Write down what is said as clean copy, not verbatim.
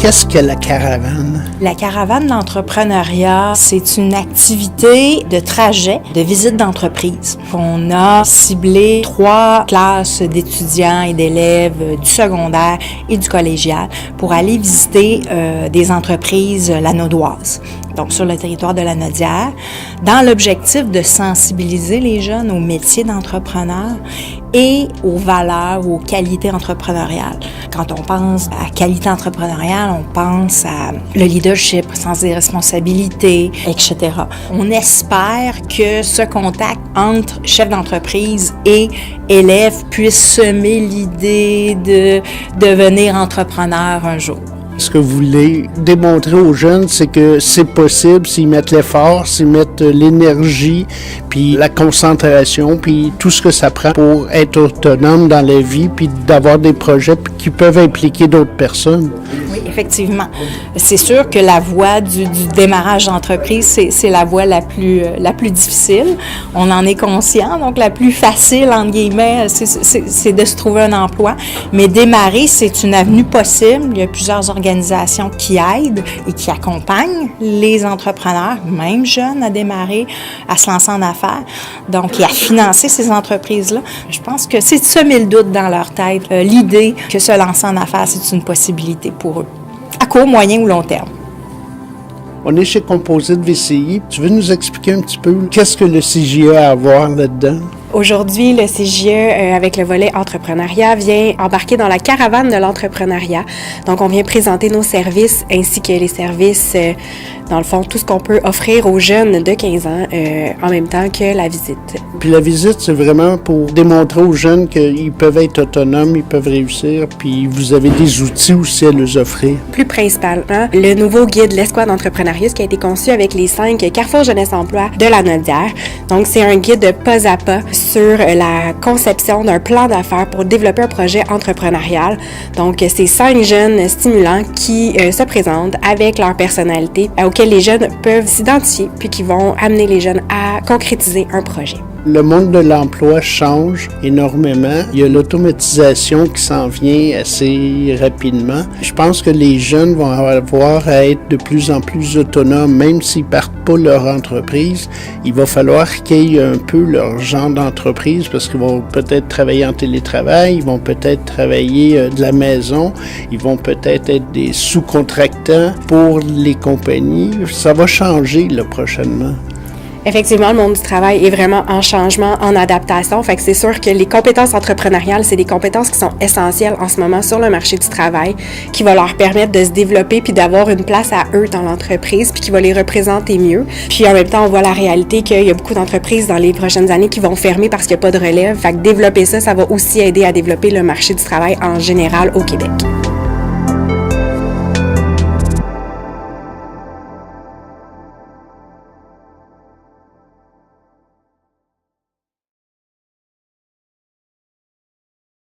Qu'est-ce que la caravane? La caravane d'entrepreneuriat, c'est une activité de trajet, de visite d'entreprise. On a ciblé 3 classes d'étudiants et d'élèves du secondaire et du collégial pour aller visiter des entreprises lanaudoises, donc sur le territoire de Lanaudière, dans l'objectif de sensibiliser les jeunes aux métiers d'entrepreneur et aux valeurs, aux qualités entrepreneuriales. Quand on pense à qualité entrepreneuriale, on pense à le leadership, sens des responsabilités, etc. On espère que ce contact entre chef d'entreprise et élève puisse semer l'idée de devenir entrepreneur un jour. Ce que vous voulez démontrer aux jeunes, c'est que c'est possible s'ils mettent l'effort, s'ils mettent l'énergie, puis la concentration, puis tout ce que ça prend pour être autonome dans la vie, puis d'avoir des projets qui peuvent impliquer d'autres personnes. Oui, effectivement. C'est sûr que la voie du démarrage d'entreprise, c'est la voie la plus difficile. On en est conscient. Donc, la plus facile, entre guillemets, c'est de se trouver un emploi. Mais démarrer, c'est une avenue possible. Il y a plusieurs organisations qui aident et qui accompagnent les entrepreneurs, même jeunes, à démarrer, à se lancer en affaires, donc et à financer ces entreprises-là. Je pense que c'est de semer le doute dans leur tête, l'idée que se lancer en affaires, c'est une possibilité pour eux, à court, moyen ou long terme. On est chez Composite VCI. Tu veux nous expliquer un petit peu qu'est-ce que le CJE a à voir là-dedans? Aujourd'hui, le CJE, avec le volet entrepreneuriat, vient embarquer dans la caravane de l'entrepreneuriat. Donc, on vient présenter nos services ainsi que les services, dans le fond, tout ce qu'on peut offrir aux jeunes de 15 ans en même temps que la visite. Puis la visite, c'est vraiment pour démontrer aux jeunes qu'ils peuvent être autonomes, ils peuvent réussir, puis vous avez des outils aussi à leur offrir. Plus principalement, le nouveau guide L'Escouade d'entrepreneuriat qui a été conçu avec les 5 Carrefour Jeunesse Emploi de Lanaudière. Donc, c'est un guide pas à pas sur la conception d'un plan d'affaires pour développer un projet entrepreneurial. Donc, c'est 5 jeunes stimulants qui se présentent avec leur personnalité auxquels les jeunes peuvent s'identifier puis qui vont amener les jeunes à concrétiser un projet. Le monde de l'emploi change énormément. Il y a l'automatisation qui s'en vient assez rapidement. Je pense que les jeunes vont avoir à être de plus en plus autonomes, même s'ils partent pas leur entreprise. Il va falloir qu'ils aient un peu leur genre d'entreprise parce qu'ils vont peut-être travailler en télétravail, ils vont peut-être travailler de la maison, ils vont peut-être être des sous-contractants pour les compagnies. Ça va changer là, prochainement. Effectivement, le monde du travail est vraiment en changement, en adaptation. Fait que c'est sûr que les compétences entrepreneuriales, c'est des compétences qui sont essentielles en ce moment sur le marché du travail, qui va leur permettre de se développer puis d'avoir une place à eux dans l'entreprise puis qui va les représenter mieux. Puis en même temps, on voit la réalité qu'il y a beaucoup d'entreprises dans les prochaines années qui vont fermer parce qu'il n'y a pas de relève. Fait que développer ça, ça va aussi aider à développer le marché du travail en général au Québec.